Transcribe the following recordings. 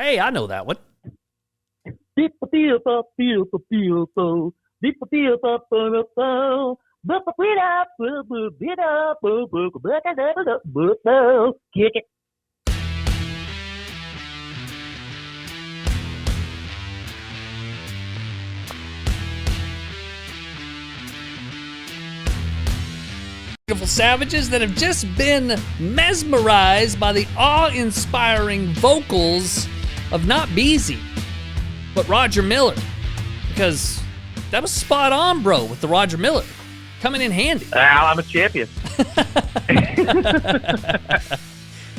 Hey, I know that one. Kick it. Beautiful savages that have just been mesmerized by the awe-inspiring vocals of not Beezy, but Roger Miller. Because that was spot on, bro, with the Roger Miller. Coming in handy. I'm a champion.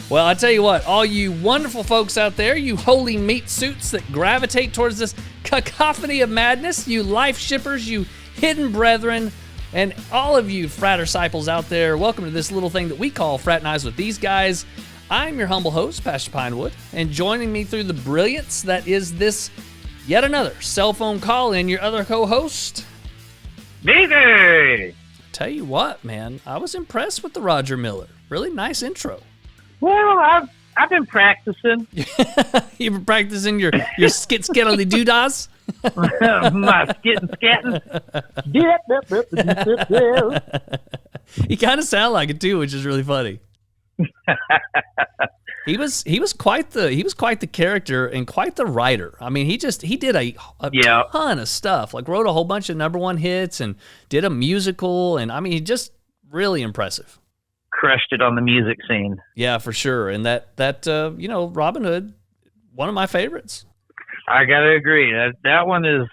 Well, I tell you what, all you wonderful folks out there, you holy meat suits that gravitate towards this cacophony of madness, you life shippers, you hidden brethren, and all of you fraternisciples out there, welcome to this little thing that we call Fraternize with These Guys. I'm your humble host, Pastor Pinewood, and joining me through the brilliance that is this yet another cell phone call-in, your other co-host, Beezy! Tell you what, man, I was impressed with the Roger Miller. Really nice intro. Well, I've been practicing. You've been practicing your skit-skittly doodads? My skitting scatting. You kind of sound like it too, which is really funny. He was quite the character and quite the writer. I mean, he did a ton of stuff. Like wrote a whole bunch of #1 hits and did a musical, and I mean, he just really impressive. Crushed it on the music scene. Yeah, for sure. And that Robin Hood, one of my favorites. I gotta agree. That one is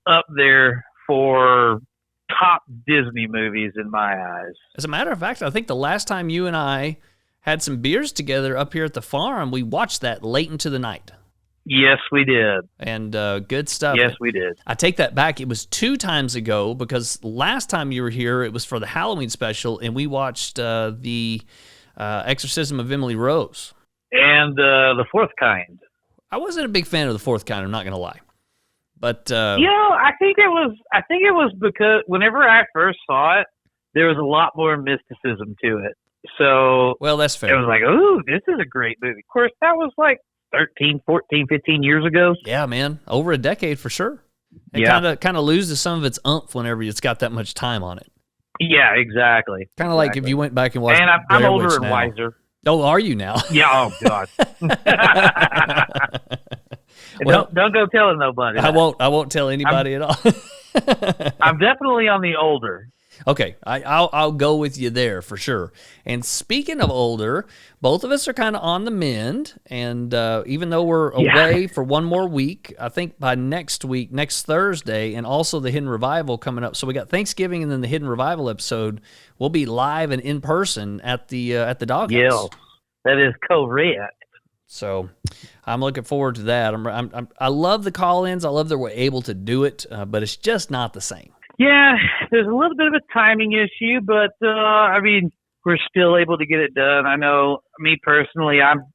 up there for top Disney movies in my eyes. As a matter of fact, I think the last time you and I had some beers together up here at the farm, we watched that late into the night. Yes, we did. And good stuff. Yes, we did. I take that back. It was 2 times ago because last time you were here, it was for the Halloween special, and we watched the Exorcism of Emily Rose. And The Fourth Kind. I wasn't a big fan of The Fourth Kind, I'm not going to lie. But I think it was because whenever I first saw it, there was a lot more mysticism to it. So well, that's fair. It was like, ooh, this is a great movie. Of course, that was like 13, 14, 15 years ago. Yeah, man. Over a decade for sure. It kind of loses some of its oomph whenever it's got that much time on it. Yeah, exactly. Kind of like if you went back and watched. And I'm Blair older Witch and now. wiser. Oh, are you now? Yeah. Oh God. Well, don't go telling nobody. I won't tell anybody at all. I'm definitely on the older. Okay, I'll go with you there for sure. And speaking of older, both of us are kind of on the mend. And even though we're away for one more week, I think by next Thursday, and also the Hidden Revival coming up. So we got Thanksgiving and then the Hidden Revival episode. We'll be live and in person at the doghouse. Yeah, that is correct. So I'm looking forward to that. I love the call-ins. I love that we're able to do it, but it's just not the same. Yeah, there's a little bit of a timing issue, but I mean, we're still able to get it done. I know, me personally, I'm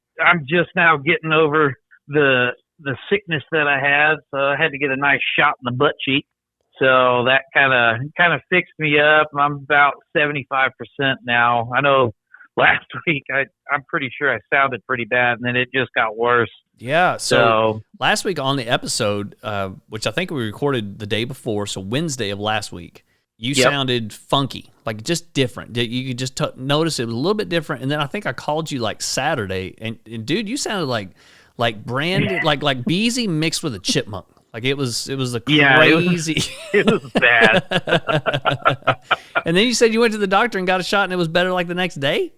just now getting over the sickness that I had, so I had to get a nice shot in the butt cheek. So that kind of fixed me up. I'm about 75% now. I know last week I'm pretty sure I sounded pretty bad, and then it just got worse. Yeah, so last week on the episode, which I think we recorded the day before, so Wednesday of last week, you sounded funky, like just different. You could just notice it was a little bit different, and then I think I called you like Saturday, and dude, you sounded like branded, like Beezy mixed with a chipmunk. Like it was a crazy. It was bad. And then you said you went to the doctor and got a shot, and it was better like the next day?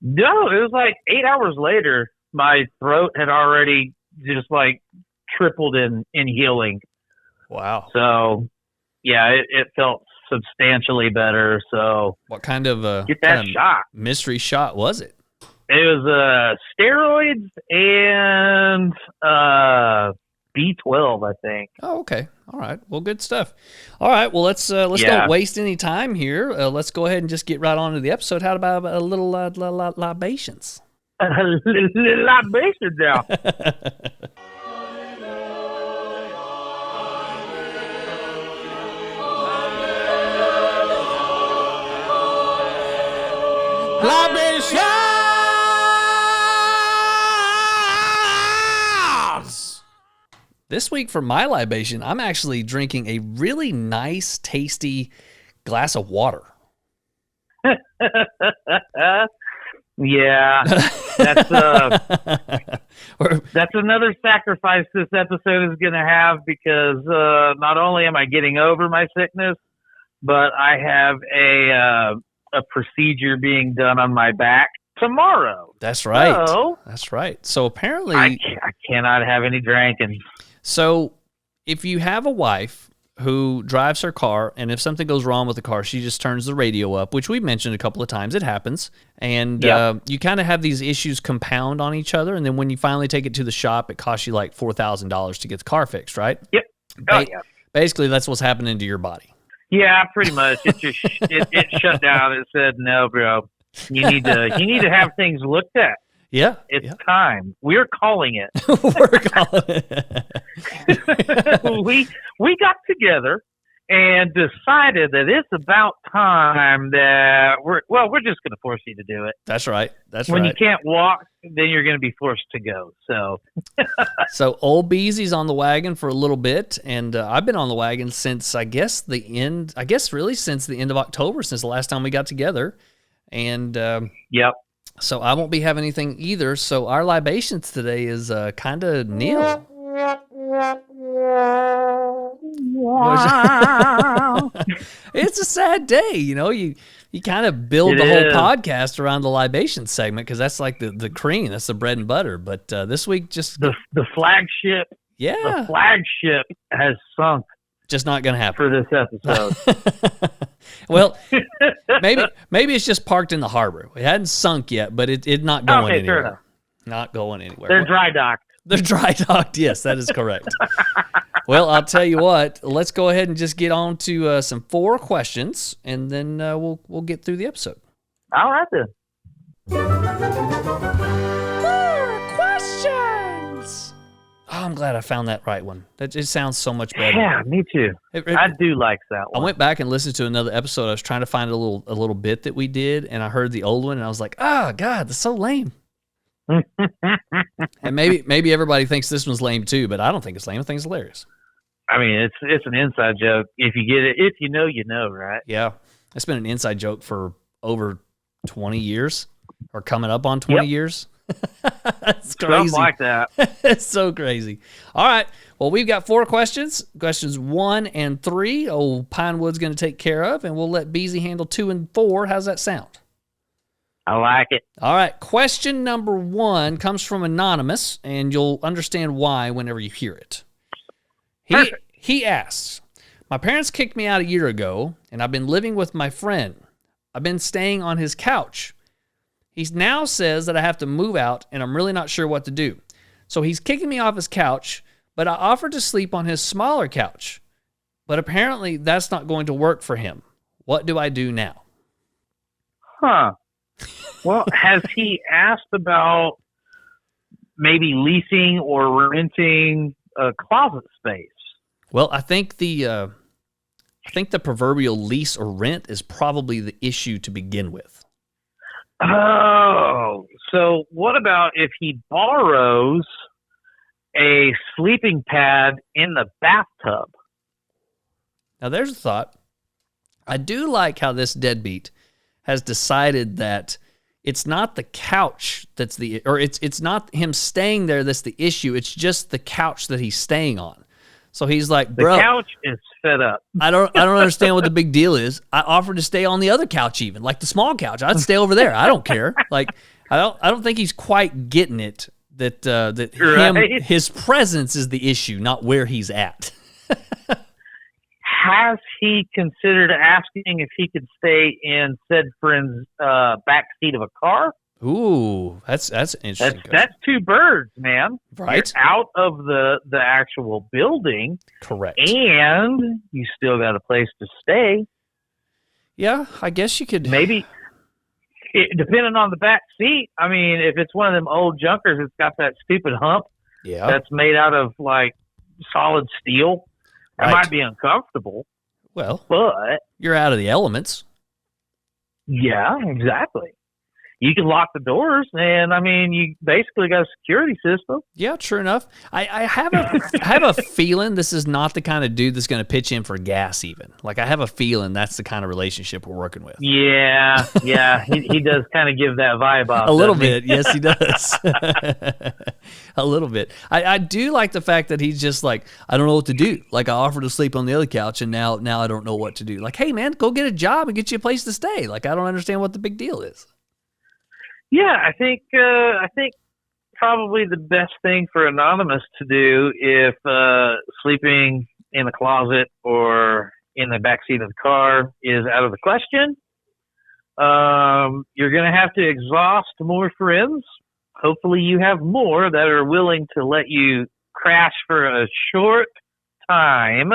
No, it was like 8 hours later. My throat had already just like tripled in healing. Wow. So, yeah, it felt substantially better. So, what kind of get that shot? Mystery shot was it? It was steroids and B12, I think. Oh, okay. All right. Well, good stuff. All right. Well, let's don't waste any time here. Let's go ahead and just get right on to the episode. How about a little libations? Libations now. This week for my libation, I'm actually drinking a really nice, tasty glass of water. Yeah, that's another sacrifice this episode is going to have, because not only am I getting over my sickness, but I have a procedure being done on my back tomorrow. That's right. So, that's right. So apparently, I cannot have any drinking. So if you have a wife who drives her car, and if something goes wrong with the car, she just turns the radio up, which we've mentioned a couple of times. It happens. And you kind of have these issues compound on each other. And then when you finally take it to the shop, it costs you like $4,000 to get the car fixed, right? Yep. Yeah. Basically, that's what's happening to your body. Yeah, pretty much. It just it shut down. It said, "No, bro, you need to have things looked at. Yeah, it's time. We're calling it. We're calling it. we got together and decided that it's about time that we're just going to force you to do it. That's right. When you can't walk, then you're going to be forced to go. So old Beezy's on the wagon for a little bit, and I've been on the wagon since since the end of October, since the last time we got together. And yep. So I won't be having anything either. So our libations today is kind of nil. Wow. It's a sad day, You kind of build the whole podcast around the libation segment, because that's like the cream, that's the bread and butter. But this week, just the flagship. Yeah, the flagship has sunk. Just not going to happen for this episode. Well, maybe it's just parked in the harbor. It hadn't sunk yet, but it's not going anywhere. Fair enough. Not going anywhere. They're dry docked. They're dry docked. Yes, that is correct. Well, I'll tell you what. Let's go ahead and just get on to some 4 questions, and then we'll get through the episode. All right then. 4 questions. Oh, I'm glad I found that right one. That just sounds so much better. Yeah, me too. I do like that one. I went back and listened to another episode. I was trying to find a little bit that we did, and I heard the old one, and I was like, "Oh God, that's so lame." And maybe everybody thinks this one's lame too, but I don't think it's lame. I think it's hilarious. I mean, it's an inside joke. If you get it, if you know, right? Yeah, it's been an inside joke for over 20 years, or coming up on 20 years. That's crazy. Something like that. It's so crazy. All right. Well, we've got 4 questions. Questions 1 and 3, old Pinewood's going to take care of, and we'll let Beezy handle 2 and 4. How's that sound? I like it. All right. Question number 1 comes from Anonymous, and you'll understand why whenever you hear it. He asks, "My parents kicked me out a year ago, and I've been living with my friend. I've been staying on his couch. He now says that I have to move out, and I'm really not sure what to do. So he's kicking me off his couch, but I offered to sleep on his smaller couch. But apparently that's not going to work for him. What do I do now?" Huh. Well, has he asked about maybe leasing or renting a closet space? Well, I think the proverbial lease or rent is probably the issue to begin with. Oh, so what about if he borrows a sleeping pad in the bathtub? Now, there's a thought. I do like how this deadbeat has decided that it's not the couch it's not him staying there that's the issue. It's just the couch that he's staying on. So he's like, "Bro, the couch is fed up. I don't understand what the big deal is. I offered to stay on the other couch, even like the small couch. I'd stay over there. I don't care." Like, I don't think he's quite getting it that right? His presence is the issue, not where he's at. Has he considered asking if he could stay in said friend's back seat of a car? Ooh, that's an interesting. That's 2 birds, man. Right. You're out of the actual building. Correct. And you still got a place to stay. Yeah, I guess you could. Maybe, depending on the back seat. I mean, if it's one of them old junkers, it's got that stupid hump. Yeah. That's made out of like solid steel. It might be uncomfortable. Well, but you're out of the elements. Yeah, exactly. you can lock the doors, and I mean, you basically got a security system. Yeah, true enough. I have a feeling this is not the kind of dude that's going to pitch in for gas even. Like, I have a feeling that's the kind of relationship we're working with. Yeah. He does kind of give that vibe off. A little bit. Yes, he does. A little bit. I do like the fact that he's just like, I don't know what to do. Like, I offered to sleep on the other couch, and now I don't know what to do. Like, hey, man, go get a job and get you a place to stay. Like, I don't understand what the big deal is. Yeah, I think probably the best thing for Anonymous to do if sleeping in the closet or in the backseat of the car is out of the question. You're going to have to exhaust more friends. Hopefully you have more that are willing to let you crash for a short time.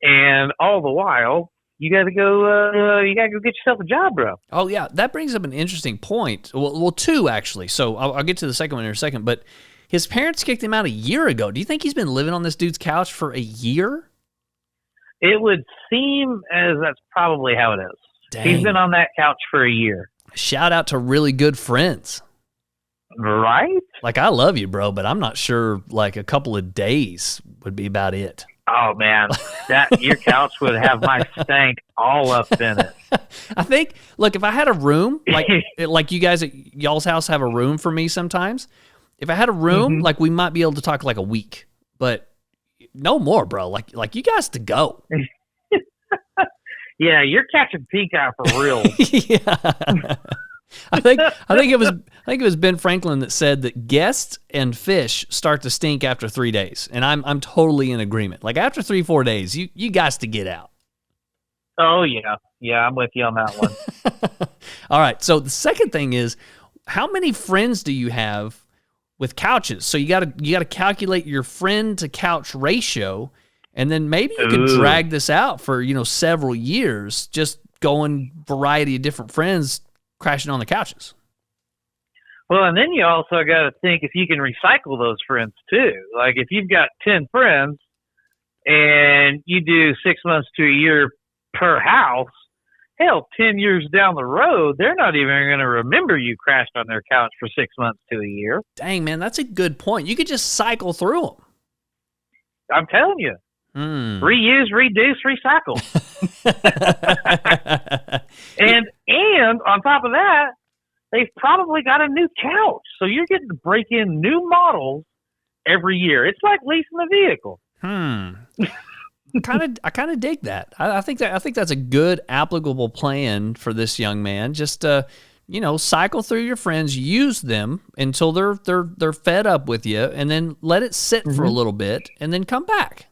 And all the while, you got to go get yourself a job, bro. Oh, yeah. That brings up an interesting point. Well, two, actually. So I'll get to the second one in a second. But his parents kicked him out a year ago. Do you think he's been living on this dude's couch for a year? It would seem as that's probably how it is. Dang. He's been on that couch for a year. Shout out to really good friends. Right? Like, I love you, bro, but I'm not sure, like, a couple of days would be about it. Oh, man, your couch would have my stank all up in it. I think, look, if I had a room, like you guys at y'all's house have a room for me sometimes, if I had a room, like, we might be able to talk like a week, but no more, bro. Like you guys to go. Yeah, you're catching pink eye for real. Yeah. I think it was Ben Franklin that said that guests and fish start to stink after 3 days, and I'm totally in agreement. Like, after 3-4 days, you guys to get out. Oh yeah, I'm with you on that one. All right. So the second thing is, how many friends do you have with couches? So you gotta calculate your friend to couch ratio, and then maybe you could drag this out for several years, just going variety of different friends crashing on the couches. Well, and then you also got to think if you can recycle those friends too. Like, if you've got 10 friends and you do 6 months to a year per house, hell, 10 years down the road, they're not even going to remember you crashed on their couch for 6 months to a year. Dang, man, that's a good point. You could just cycle through them. I'm telling you. Reuse, reduce, recycle. and on top of that, they've probably got a new couch, so you're getting to break in new models every year. It's like leasing a vehicle. I kind of dig that. I think that's a good applicable plan for this young man. Just cycle through your friends, use them until they're fed up with you, and then let it sit for a little bit, and then come back.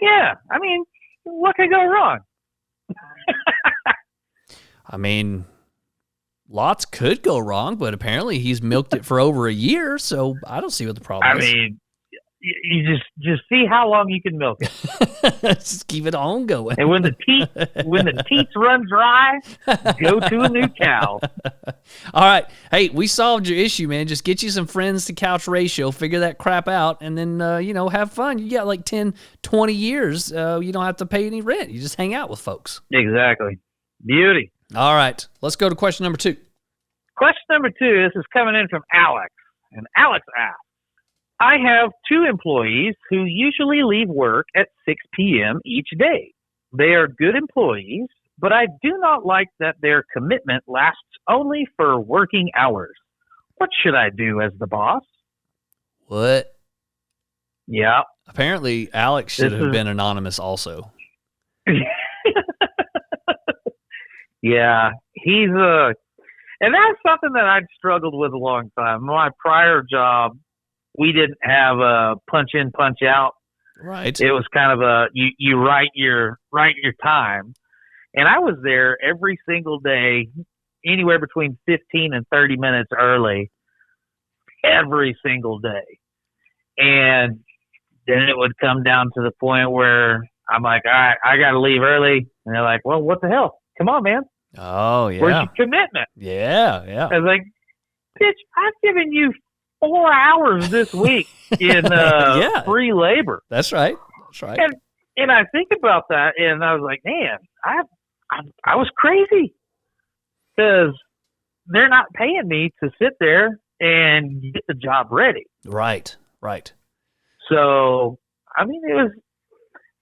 Yeah, I mean, what could go wrong? I mean, lots could go wrong, but apparently he's milked it for over a year, so I don't see what the problem is. I mean, you just see how long you can milk it. Just keep it on going. And when the teats run dry, go to a new cow. All right. Hey, we solved your issue, man. Just get you some friends to couch ratio, figure that crap out, and then, have fun. You got like 10, 20 years. You don't have to pay any rent. You just hang out with folks. Exactly. Beauty. All right. Let's go to question number 2. Question number 2, this is coming in from Alex. And Alex asks, I have 2 employees who usually leave work at 6 p.m. each day. They are good employees, but I do not like that their commitment lasts only for working hours. What should I do as the boss? What? Yeah. Apparently, Alex should have been anonymous also. Yeah. He's and that's something that I'd struggled with a long time. My prior job, we didn't have a punch in, punch out. Right. It was kind of you write your time. And I was there every single day, anywhere between 15 and 30 minutes early, every single day. And then it would come down to the point where I'm like, all right, I got to leave early. And they're like, well, what the hell? Come on, man. Oh, yeah. Where's your commitment? Yeah. I was like, bitch, I've given you 4 hours this week in free labor. That's right. And I think about that, and I was like, man, I was crazy because they're not paying me to sit there and get the job ready. Right. So, I mean, it's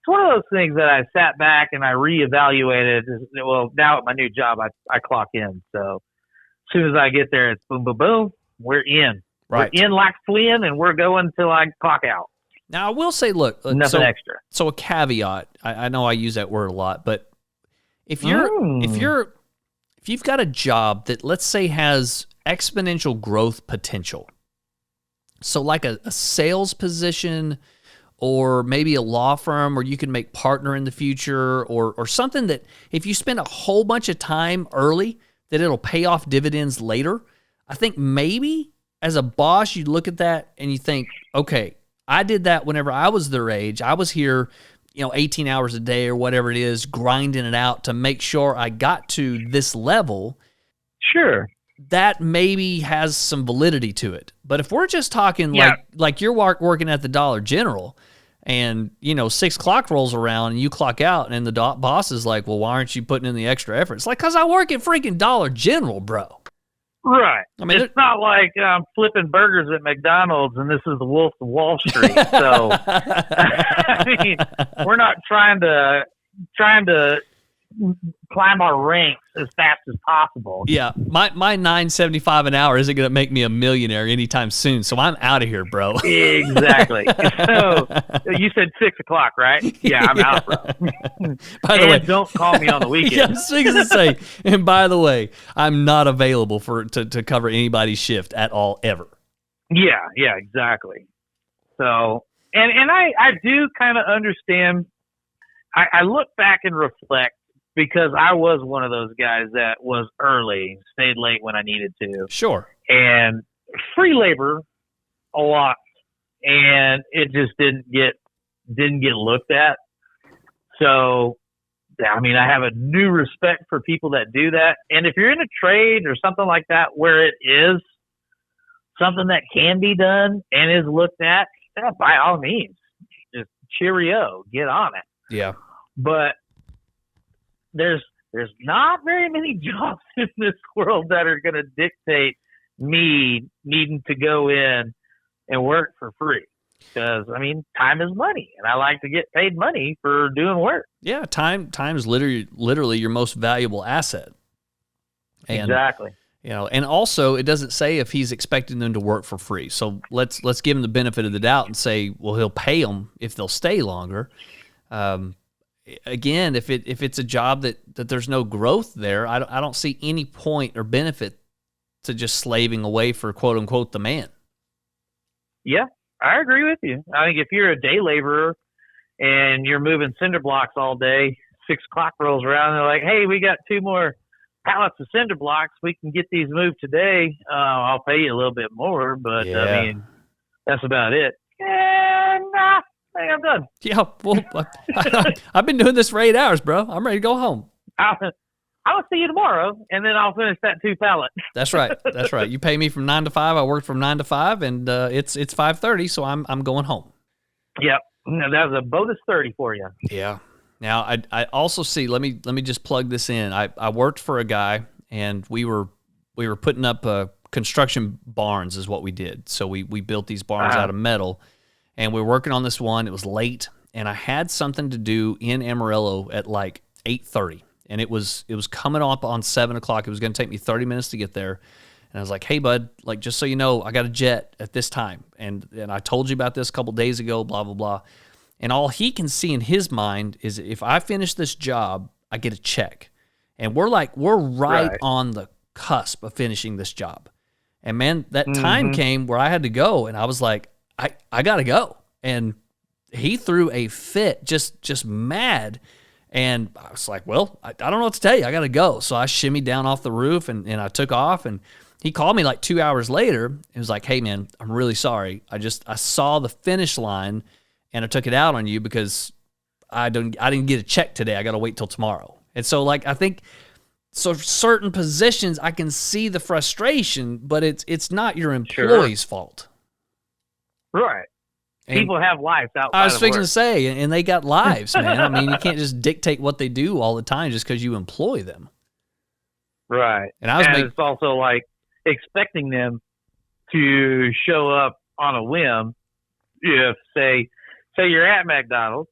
one of those things that I sat back and I reevaluated. Well, now at my new job, I clock in. So as soon as I get there, it's boom, boom, boom. We're in. Right. We're in like Flynn, and we're going till I clock out. Now, I will say, look, nothing extra. So a caveat. I know I use that word a lot, but if you've got a job that, let's say, has exponential growth potential, so like a sales position, or maybe a law firm where you can make partner in the future, or something that if you spend a whole bunch of time early, that it'll pay off dividends later. I think maybe as a boss, you look at that and you think, okay, I did that whenever I was their age. I was here, 18 hours a day or whatever it is, grinding it out to make sure I got to this level. Sure. That maybe has some validity to it. But if we're just talking like you're working at the Dollar General and, 6 o'clock rolls around and you clock out and the boss is like, well, why aren't you putting in the extra effort? It's like, because I work at freaking Dollar General, bro. Right. I mean, it's not like I'm flipping burgers at McDonald's and this is the Wolf of Wall Street. So, I mean, we're not trying to climb our ranks as fast as possible. Yeah, my $9.75 an hour isn't going to make me a millionaire anytime soon, so I'm out of here, bro. Exactly. So you said 6 o'clock, right? Yeah, I'm out, bro. By the way, don't call me on the weekend. Yeah, I was going to say, and by the way, I'm not available to cover anybody's shift at all, ever. Yeah, exactly. So, and I do kind of understand. I look back and reflect, because I was one of those guys that was early, stayed late when I needed to. Sure. And free labor a lot, and it just didn't get looked at. So, I mean, I have a new respect for people that do that. And if you're in a trade or something like that where it is something that can be done and is looked at, by all means, just cheerio, get on it. Yeah. But there's not very many jobs in this world that are going to dictate me needing to go in and work for free. Because, I mean, time is money, and I like to get paid money for doing work. Yeah, time's literally your most valuable asset. And, exactly. And also it doesn't say if he's expecting them to work for free. So let's give him the benefit of the doubt and say, well, he'll pay them if they'll stay longer. Again, if it's a job that there's no growth there, I don't see any point or benefit to just slaving away for quote unquote the man. Yeah, I agree with you. I think if you're a day laborer and you're moving cinder blocks all day, 6 o'clock rolls around and they're like, hey, we got 2 more pallets of cinder blocks. We can get these moved today. I'll pay you a little bit more, but yeah. I mean, that's about it. And I think I'm done. Yeah, well, I've been doing this for 8 hours, bro. I'm ready to go home. I'll see you tomorrow, and then I'll finish that 2 pallet. That's right. You pay me from 9 to 5. I worked from 9 to 5, and it's 5:30, so I'm going home. Yep, that was a bonus 30 for you. Yeah. Now I also see. Let me just plug this in. I worked for a guy, and we were putting up construction barns is what we did. So we built these barns out of metal. And we were working on this one. It was late, and I had something to do in Amarillo at like 8:30, and it was coming up on 7 o'clock. It was going to take me 30 minutes to get there, and I was like, "Hey, bud, like just so you know, I got a jet at this time, and I told you about this a couple days ago, blah blah blah." And all he can see in his mind is if I finish this job, I get a check, and we're right on the cusp of finishing this job, and man, that time came where I had to go, and I was like, I gotta go. And he threw a fit, just mad. And I was like, well, I don't know what to tell you. I gotta go. So I shimmied down off the roof and I took off. And he called me like 2 hours later. And was like, hey man, I'm really sorry. I saw the finish line and I took it out on you because I didn't get a check today. I gotta wait till tomorrow. And so like I think so certain positions I can see the frustration, but it's not your employee's fault. Right. And people have lives outside of work. I was fixing to say, and they got lives, man. I mean, you can't just dictate what they do all the time just because you employ them. Right. And I was it's also like expecting them to show up on a whim. If say you're at McDonald's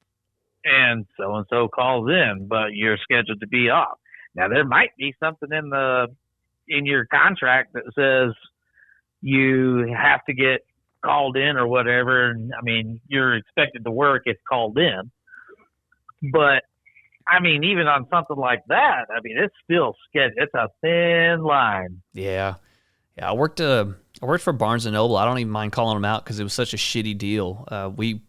and so calls in, but you're scheduled to be off. Now there might be something in your contract that says you have to get called in or whatever. And I mean, you're expected to work if called in. But I mean, even on something like that, I mean, it's still sketchy. It's a thin line. Yeah. I worked for Barnes and Noble. I don't even mind calling them out because it was such a shitty deal. We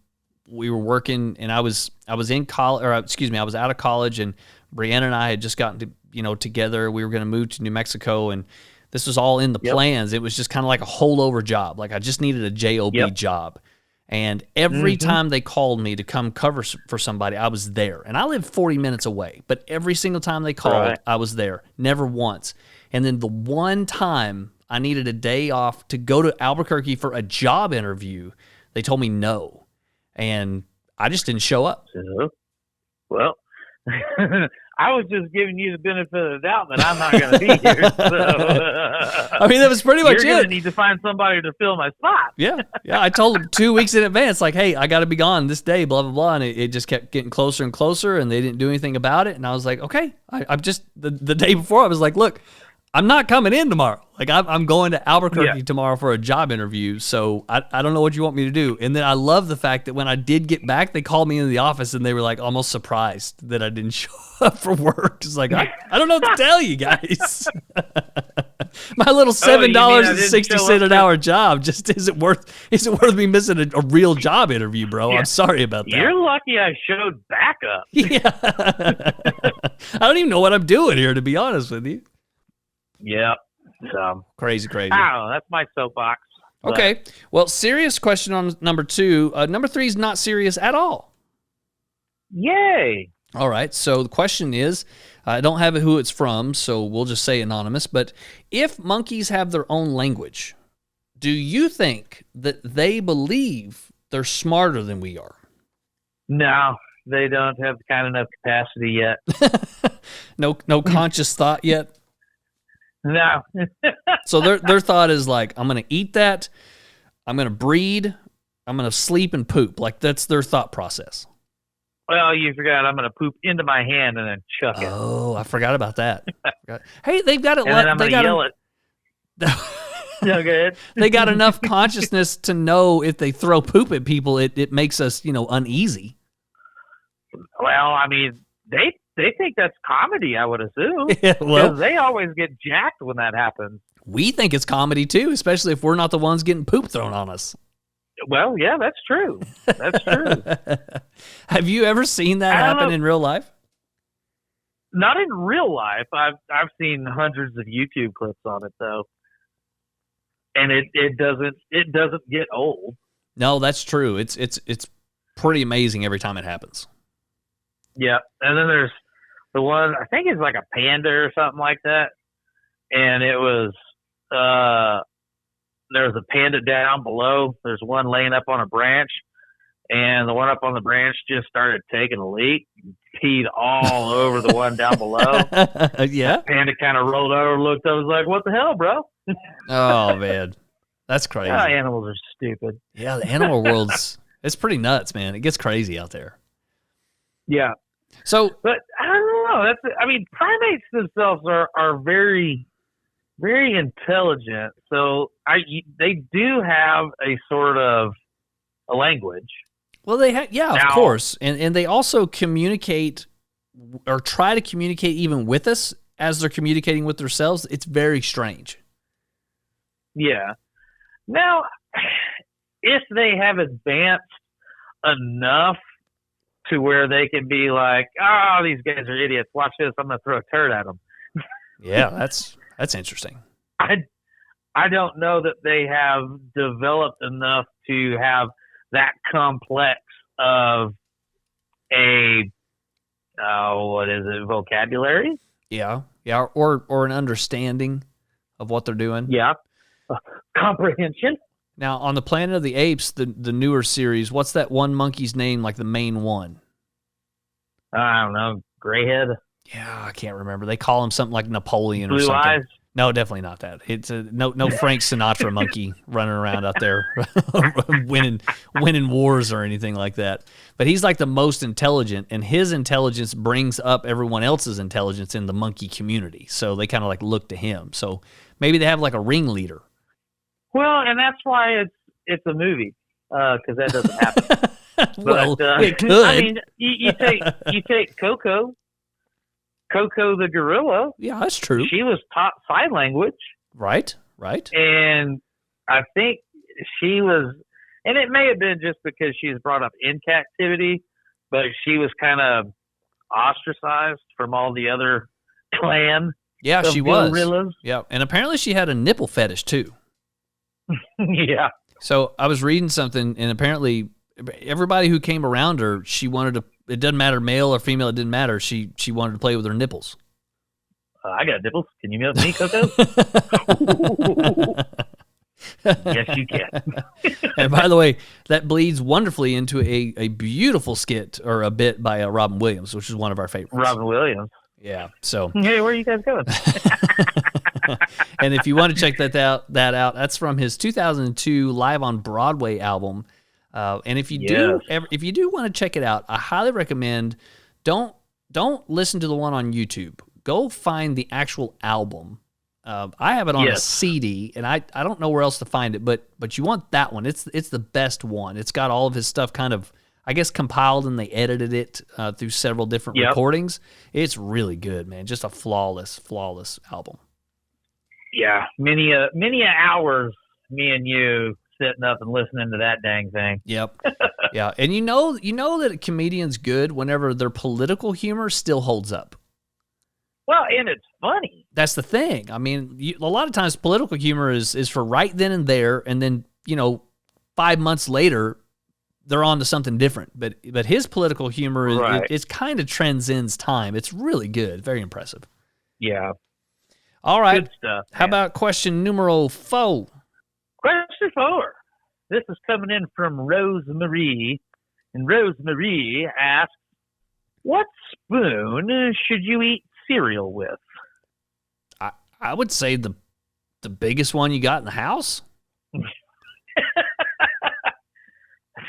were working, and I was in college, or excuse me, I was out of college, and Brianna and I had just gotten to, together. We were going to move to New Mexico, and this was all in the plans. It was just kind of like a holdover job. Like I just needed a job. Job. And every time they called me to come cover for somebody, I was there. And I lived 40 minutes away, but every single time they called, I was there. Never once. And then the one time I needed a day off to go to Albuquerque for a job interview, they told me no. And I just didn't show up. Well, I was just giving you the benefit of the doubt that I'm not going to be here. So, I mean, that was pretty much it. You're going to need to find somebody to fill my spot. Yeah. I told them 2 weeks in advance, like, hey, I got to be gone this day, blah, blah, blah. And it just kept getting closer and closer, and they didn't do anything about it. And I was like, okay. I'm just, the day before, I was like, look, I'm not coming in tomorrow. Like, I'm going to Albuquerque tomorrow for a job interview, so I don't know what you want me to do. And then I love the fact that when I did get back, they called me into the office, and they were, like, almost surprised that I didn't show up for work. It's like, I don't know what to tell you guys. My little $7.60 an hour job just isn't worth me missing a real job interview, bro. I'm sorry about that. You're lucky I showed backup. Yeah. I don't even know what I'm doing here, to be honest with you. Yeah. So crazy. I don't know. That's my soapbox. Okay. Well, serious question on number 2. Number 3 is not serious at all. Yay. All right. So the question is, I don't have who it's from, so we'll just say anonymous. But if monkeys have their own language, do you think that they believe they're smarter than we are? No, they don't have the kind enough capacity yet. No conscious thought yet? No. So their thought is like, I'm going to eat that, I'm going to breed, I'm going to sleep and poop. Like that's their thought process. Well, you forgot I'm going to poop into my hand and then chuck it. Oh, I forgot about that. Hey, they've got it. And then I'm going to yell it. No, good. They got enough consciousness to know if they throw poop at people, it makes us, uneasy. Well, I mean, they think that's comedy, I would assume. Yeah, well, they always get jacked when that happens. We think it's comedy too, especially if we're not the ones getting poop thrown on us. Well, yeah, that's true. That's true. Have you ever seen that happen in real life? Not in real life. I've seen hundreds of YouTube clips on it though, and it doesn't get old. No, that's true. It's pretty amazing every time it happens. Yeah, and then there's the one I think it's like a panda or something like that, and it was there's a panda down below. There's one laying up on a branch, and the one up on the branch just started taking a leak, peed all over the one down below. Yeah. Panda kind of rolled over, looked up, was like, "What the hell, bro?" Oh man, that's crazy. Animals are stupid. Yeah, the animal world's it's pretty nuts, man. It gets crazy out there. Yeah. So, but I don't know. Primates themselves are very, very intelligent. So they do have a sort of a language. Well, they have, of course, and they also communicate or try to communicate even with us as they're communicating with themselves. It's very strange. Yeah. Now, if they have advanced enough to where they can be like, "Oh, these guys are idiots. Watch this. I'm going to throw a turd at them." Yeah, that's interesting. I don't know that they have developed enough to have that complex of a vocabulary? Yeah, or an understanding of what they're doing. Yeah, comprehension. Now, on the Planet of the Apes, the newer series, what's that one monkey's name, like the main one? I don't know. Grayhead? Yeah, I can't remember. They call him something like Napoleon or Blue something. eyes. No, definitely not that. It's no Frank Sinatra monkey running around out there winning wars or anything like that. But he's like the most intelligent, and his intelligence brings up everyone else's intelligence in the monkey community. So they kind of like look to him. So maybe they have like a ringleader. Well, and that's why it's a movie, because that doesn't happen. Well, but, it could. I mean, you take Coco the gorilla. Yeah, that's true. She was taught sign language. Right. And I think she was, and it may have been just because she was brought up in captivity, but she was kind of ostracized from all the other clan. Yeah, she was. Gorillas. Yeah, and apparently she had a nipple fetish too. Yeah. So I was reading something, and apparently everybody who came around her, she wanted to. It doesn't matter, male or female. It didn't matter. She wanted to play with her nipples. I got nipples. Can you milk me, Coco? Yes, you can. And by the way, that bleeds wonderfully into a beautiful skit or a bit by Robin Williams, which is one of our favorites. Robin Williams. Yeah. So. Hey, where are you guys going? And if you want to check that out, that's from his 2002 Live on Broadway album. And if you do want to check it out, I highly recommend don't listen to the one on YouTube. Go find the actual album. I have it on a CD, and I don't know where else to find it, but you want that one. It's the best one. It's got all of his stuff kind of, I guess, compiled, and they edited it through several different recordings. It's really good, man. Just a flawless album. Yeah, many hours, me and you sitting up and listening to that dang thing. Yep. Yeah, and you know that a comedian's good whenever their political humor still holds up. Well, and it's funny. That's the thing. I mean, a lot of times political humor is for right then and there, and then 5 months later they're on to something different. But his political humor is kind of transcends time. It's really good. Very impressive. Yeah. All right. Good stuff. How about question numero 4? Question 4. This is coming in from Rosemarie. And Rosemarie asks, what spoon should you eat cereal with? I would say the biggest one you got in the house.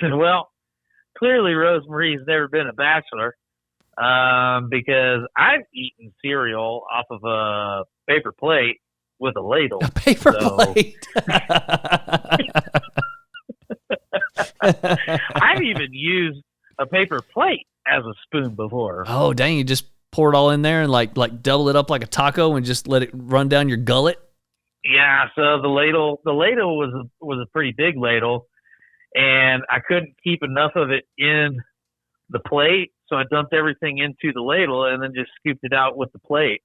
Well, clearly Rosemarie's never been a bachelor, because I've eaten cereal off of a paper plate with a ladle. A paper plate. I've even used a paper plate as a spoon before. Oh, dang, you just pour it all in there and like double it up like a taco and just let it run down your gullet? Yeah, so the ladle was a pretty big ladle, and I couldn't keep enough of it in the plate, so I dumped everything into the ladle and then just scooped it out with the plate.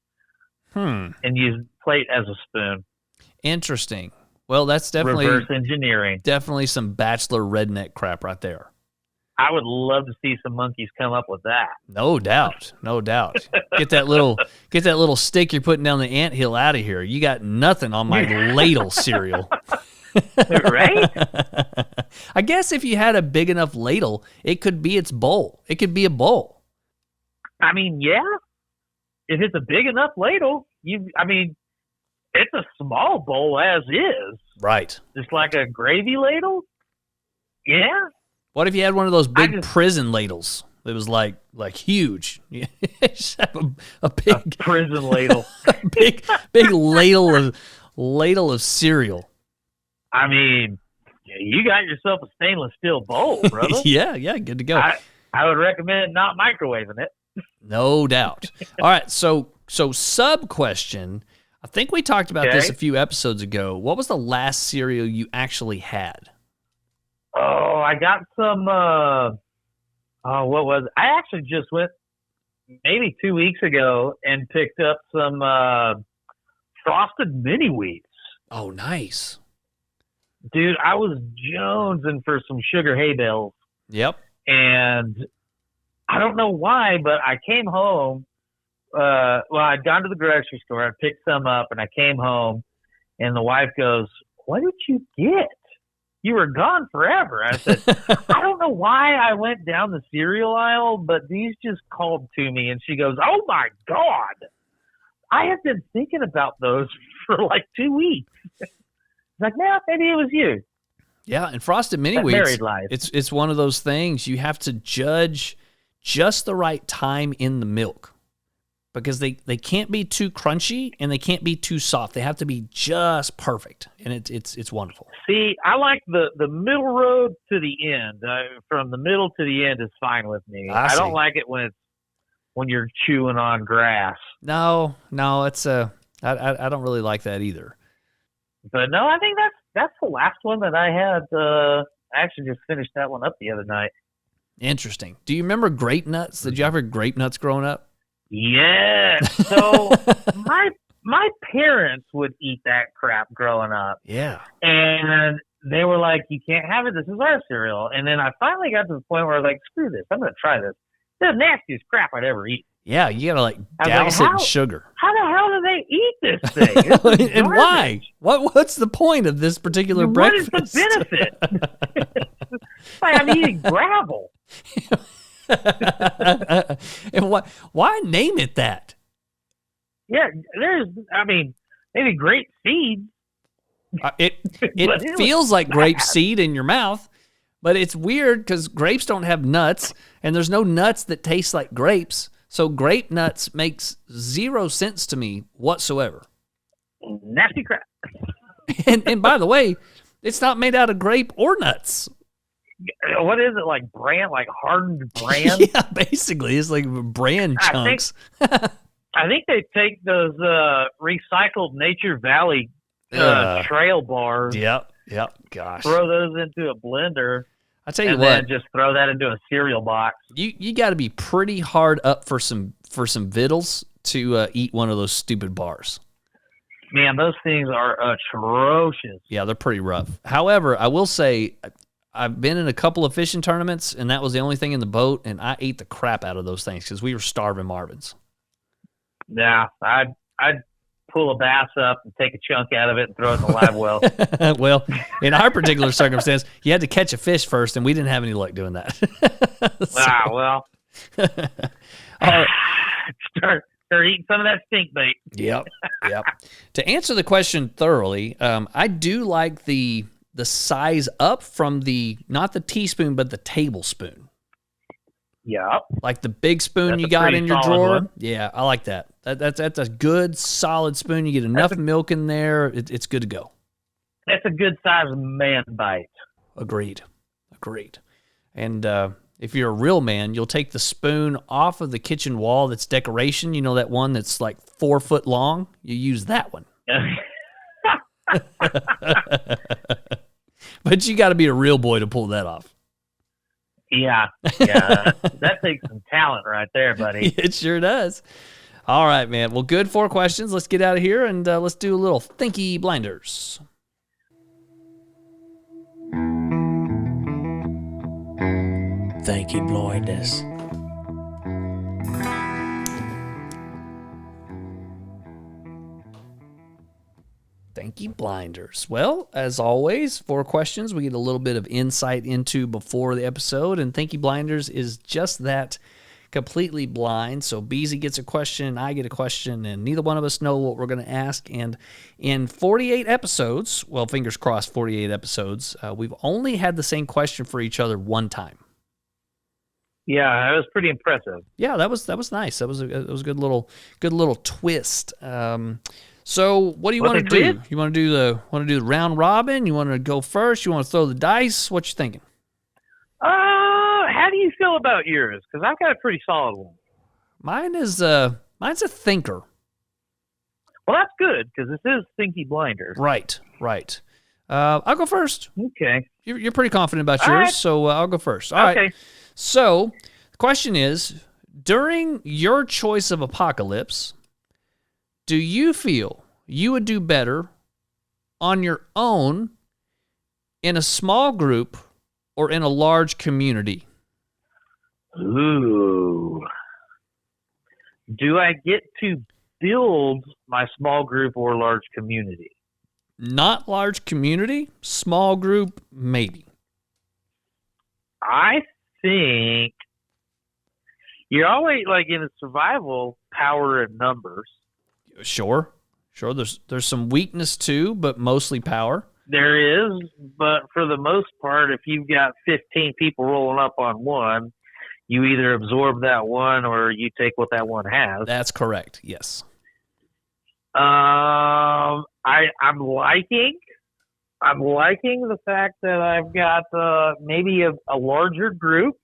And used the plate as a spoon. Interesting. Well, that's definitely reverse engineering. Definitely some bachelor redneck crap right there. I would love to see some monkeys come up with that. No doubt. Get that little stick you're putting down the anthill out of here. You got nothing on my ladle cereal. Right? I guess if you had a big enough ladle, it could be its bowl. It could be a bowl. I mean, yeah. If it's a big enough ladle, it's a small bowl as is. Right. Just like a gravy ladle? Yeah. What if you had one of those big prison ladles? It was like huge. Just have a big prison ladle. big ladle of cereal. I mean, you got yourself a stainless steel bowl, brother. Yeah, good to go. I would recommend not microwaving it. No doubt. All right, so sub question. I think we talked about this a few episodes ago. What was the last cereal you actually had? Oh, I got some, what was it? I actually just went maybe 2 weeks ago and picked up some frosted mini wheats. Oh, nice. Dude, I was jonesing for some sugar hay bales. Yep. And I don't know why, but I came home. I'd gone to the grocery store. I picked some up, and I came home, and the wife goes, "What did you get? you were gone forever. I said, I don't know why I went down the cereal aisle, but these just called to me. And she goes, oh, my God. I have been thinking about those for like 2 weeks. It's like, no, maybe it was you. Yeah, and Frosted Mini Wheats, married life. It's one of those things you have to judge just the right time in the milk. Because they can't be too crunchy and they can't be too soft. They have to be just perfect, and it's wonderful. See, I like the middle road to the end. From the middle to the end is fine with me. I don't like it when you're chewing on grass. No, it's I don't really like that either. But no, I think that's the last one that I had. I actually just finished that one up the other night. Interesting. Do you remember grape nuts? Did you ever have grape nuts growing up? Yes. So my parents would eat that crap growing up. Yeah. And they were like, you can't have it. This is our cereal. And then I finally got to the point where I was like, screw this. I'm going to try this. It's the nastiest crap I'd ever eat. Yeah, you got to douse it in sugar. How the hell do they eat this thing? And why? What's the point of this particular breakfast? What is the benefit? It's like I'm eating gravel. And why name it that? Yeah, maybe grape seeds. It feels like grape seed in your mouth, but it's weird because grapes don't have nuts, and there's no nuts that taste like grapes. So grape nuts makes 0 sense to me whatsoever. Nasty crap. And by the way, it's not made out of grape or nuts. What is it, like bran, like hardened bran? Yeah, basically, it's like bran chunks. I think they take those recycled Nature Valley trail bars. Yep. Gosh. Throw those into a blender. I tell you and what, then just throw that into a cereal box. You got to be pretty hard up for some vittles to eat one of those stupid bars. Man, those things are atrocious. Yeah, they're pretty rough. However, I will say, I've been in a couple of fishing tournaments, and that was the only thing in the boat, and I ate the crap out of those things because we were starving Marvins. Yeah, I'd pull a bass up and take a chunk out of it and throw it in the live well. Well, in our particular circumstance, you had to catch a fish first, and we didn't have any luck doing that. Well. Start eating some of that stink bait. Yep. To answer the question thoroughly, I do like the size up from not the teaspoon, but the tablespoon. Yeah. Like the big spoon you got in your drawer. One. Yeah, I like that. That's a good, solid spoon. You get enough milk in there. It's good to go. That's a good size man bite. Agreed. And if you're a real man, you'll take the spoon off of the kitchen wall that's decoration. You know that one that's like 4 foot long? You use that one. But you got to be a real boy to pull that off. Yeah. That takes some talent right there, buddy. It sure does. All right, man. Well, good 4 questions. Let's get out of here and let's do a little Thinky Blinders. Thinky Blinders. Thinky Blinders. Well, as always, 4 questions we get a little bit of insight into before the episode, and Thinky Blinders is just that, completely blind. So Beezy gets a question, I get a question, and neither one of us know what we're going to ask. And in 48 episodes, well, fingers crossed, 48 episodes, we've only had the same question for each other one time. Yeah, that was pretty impressive. Yeah, that was nice. That was a good little twist. So what do you want to do? You want to do the round robin? You want to go first? You want to throw the dice? What you thinking? How do you feel about yours? Because I've got a pretty solid one. Mine's a thinker. Well, that's good because this is Thinky Blinders. Right. I'll go first. Okay. You're pretty confident about yours, right. So I'll go first. All right. So the question is, during your choice of apocalypse, do you feel you would do better on your own, in a small group, or in a large community? Ooh. Do I get to build my small group or large community? Not large community, small group, maybe. I think you're always like in a survival, power and numbers. Sure. There's some weakness too, but mostly power. There is, but for the most part, if you've got 15 people rolling up on one, you either absorb that one or you take what that one has. That's correct. Yes. I'm liking the fact that I've got maybe a larger group.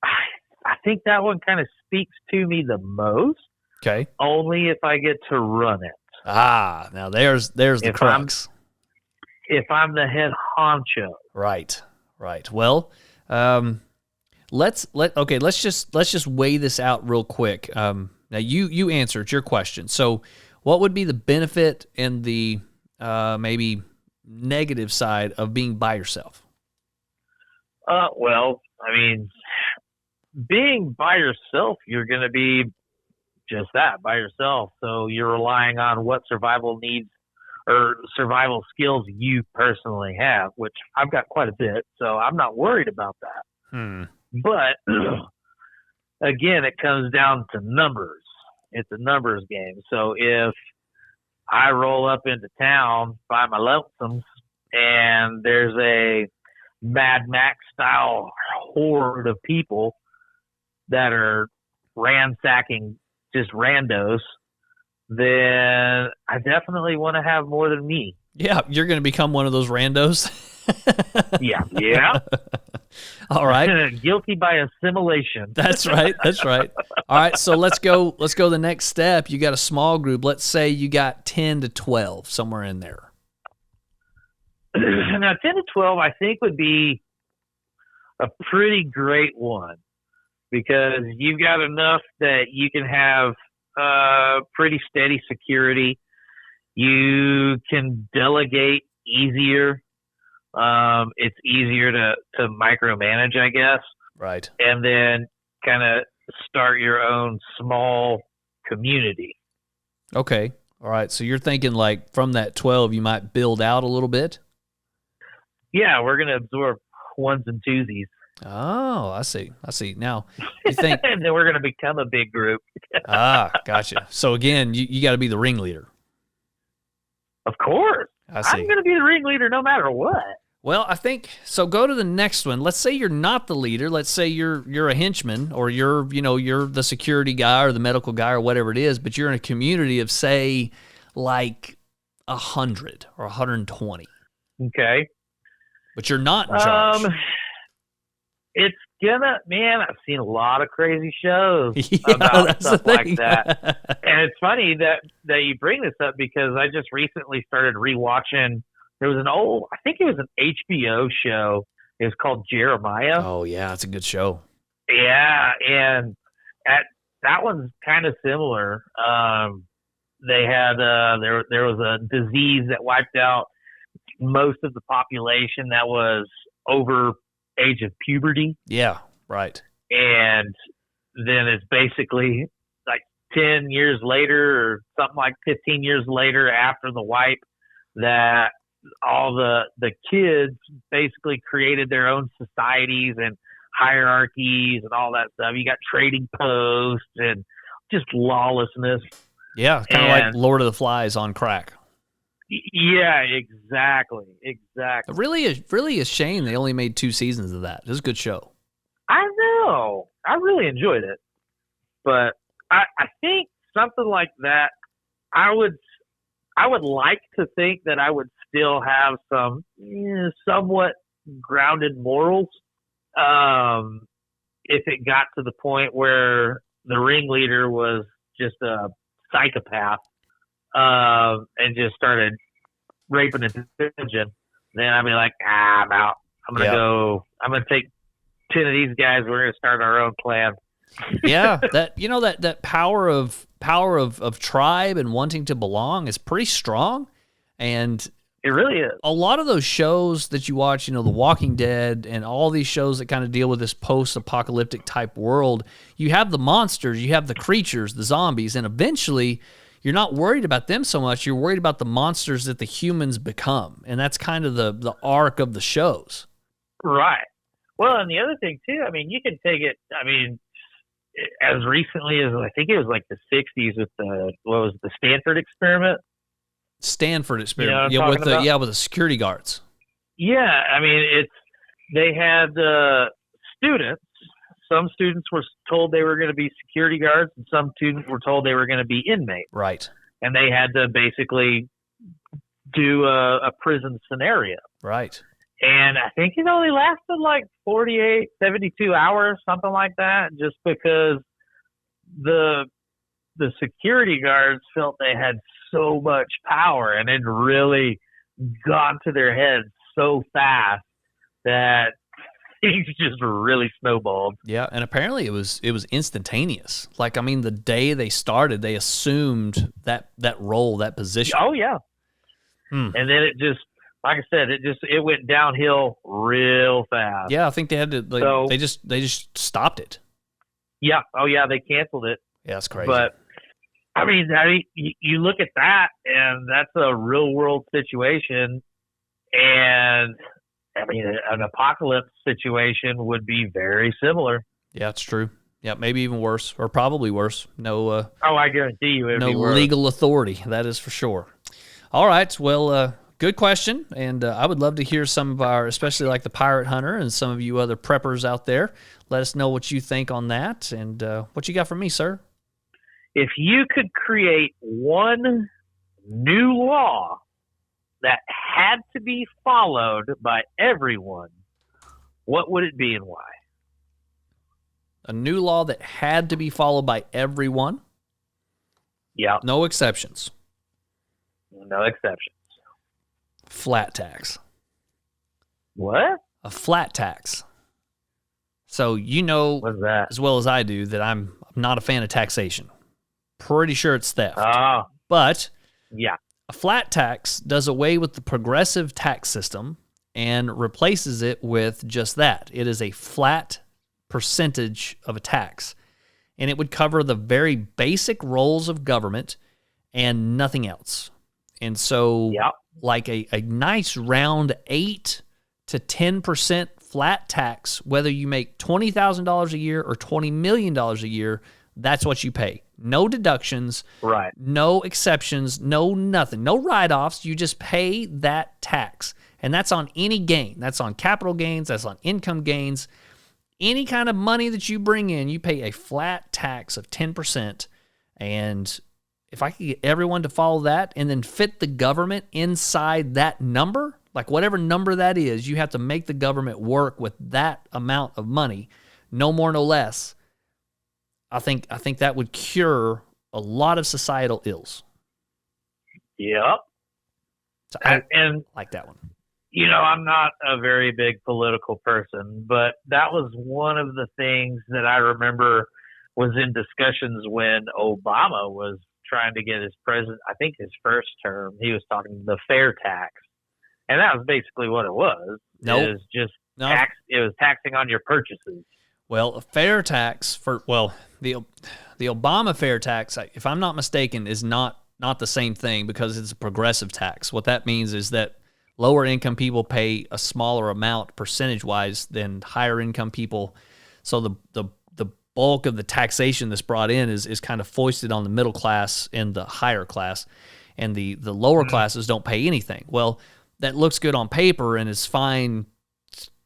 I think that one kind of speaks to me the most. Okay. Only if I get to run it. Now there's the crux. If I'm the head honcho. Right. Well, let's just weigh this out real quick. Now you answered your question. So what would be the benefit and the maybe negative side of being by yourself? Well, I mean, being by yourself, you're going to be just that, by yourself. So you're relying on what survival needs or survival skills you personally have, which I've got quite a bit, so I'm not worried about that. But again, it comes down to numbers. It's a numbers game. So if I roll up into town by my lonesomes and there's a Mad Max style horde of people that are ransacking just randos, then I definitely want to have more than me. Yeah, you're going to become one of those randos. Yeah. All right. Guilty by assimilation. That's right. All right, so let's go the next step. You got a small group. Let's say you got 10 to 12, somewhere in there. Now, 10 to 12, I think, would be a pretty great one because you've got enough that you can have pretty steady security. You can delegate easier. It's easier to micromanage, I guess. Right. And then kind of start your own small community. Okay. All right. So you're thinking like from that 12, you might build out a little bit? Yeah, we're going to absorb ones and twosies. Oh, I see. Now, you think... and then we're going to become a big group. Gotcha. So again, you got to be the ringleader. Of course. I see. I'm going to be the ringleader no matter what. Well, I think so. Go to the next one. Let's say you're not the leader. Let's say you're a henchman, or you're the security guy or the medical guy or whatever it is. But you're in a community of say like 100 or 120. Okay. But you're not in charge. It's I've seen a lot of crazy shows Yeah, about stuff like that. And it's funny that you bring this up because I just recently started rewatching. There was I think it was an HBO show. It was called Jeremiah. Oh yeah, it's a good show. Yeah, and that one's kind of similar. They had there was a disease that wiped out most of the population that was over age of puberty. Yeah, right. And then it's basically like 10 years later or something like 15 years later after the wipe that all the kids basically created their own societies and hierarchies and all that stuff. You got trading posts and just lawlessness. Yeah, kind of like Lord of the Flies on crack. Yeah, exactly. Really a shame they only made 2 seasons of that. It was a good show. I know. I really enjoyed it. But I think something like that, I would like to think that I would still have some somewhat grounded morals. If it got to the point where the ringleader was just a psychopath, and just started raping and pillaging, then I'd be like, I'm out. I'm gonna take 10 of these guys. We're gonna start our own clan. Yeah, that power of tribe and wanting to belong is pretty strong, and it really is. A lot of those shows that you watch, The Walking Dead and all these shows that kind of deal with this post-apocalyptic type world, you have the monsters, you have the creatures, the zombies, and eventually you're not worried about them so much. You're worried about the monsters that the humans become. And that's kind of the arc of the shows. Right. Well, and the other thing, too, I mean, you can take it, I mean, as recently as I think it was like the 60s with the Stanford experiment? Stanford experiment. You know what I'm talking about? With the security guards. Yeah, I mean, they had students. Some students were told they were going to be security guards, and some students were told they were going to be inmates. Right. And they had to basically do a prison scenario. Right. And I think it only lasted like 48, 72 hours, something like that, just because the security guards felt they had so much power and it really got to their heads so fast that things just really snowballed. Yeah, and apparently it was instantaneous. Like, I mean, the day they started, they assumed that role, that position. Oh yeah. And then it just, like I said, it went downhill real fast. Yeah, I think they had to. They just stopped it. Yeah. Oh yeah, they canceled it. Yeah, that's crazy. But I mean, you look at that, and that's a real world situation, and I mean, an apocalypse situation would be very similar. Yeah, it's true. Yeah, maybe even worse, or probably worse. No. I guarantee you, it'd be worse. No legal authority. That is for sure. All right. Well, good question, and I would love to hear some of our, especially like the Pirate Hunter and some of you other preppers out there. Let us know what you think on that, and what you got for me, sir. If you could create one new law that had to be followed by everyone, what would it be and why? A new law that had to be followed by everyone? Yeah. No exceptions. No exceptions. Flat tax. What? A flat tax. So you know What's that? as well as I do that I'm not a fan of taxation. Pretty sure it's theft. Oh. But Yeah. a flat tax does away with the progressive tax system and replaces it with just that. It is a flat percentage of a tax. And it would cover the very basic roles of government and nothing else. And so like a nice round 8 to 10% flat tax, whether you make $20,000 a year or $20 million a year, that's what you pay. No deductions, right? No exceptions, no nothing, no write-offs. You just pay that tax. And that's on any gain. That's on capital gains. That's on income gains. Any kind of money that you bring in, you pay a flat tax of 10%. And if I could get everyone to follow that and then fit the government inside that number, like whatever number that is, you have to make the government work with that amount of money, no more, no less. I think that would cure a lot of societal ills. Yep. So I like that one. You know, I'm not a very big political person, but that was one of the things that I remember was in discussions when Obama was trying to get his his first term. He was talking the fair tax. And that was basically what it was. Nope. It was just tax. It was taxing on your purchases. Well, a fair tax the Obama fair tax, if I'm not mistaken, is not the same thing because it's a progressive tax. What that means is that lower income people pay a smaller amount percentage-wise than higher income people. So the bulk of the taxation that's brought in is kind of foisted on the middle class and the higher class, and the lower classes don't pay anything. Well, that looks good on paper and is fine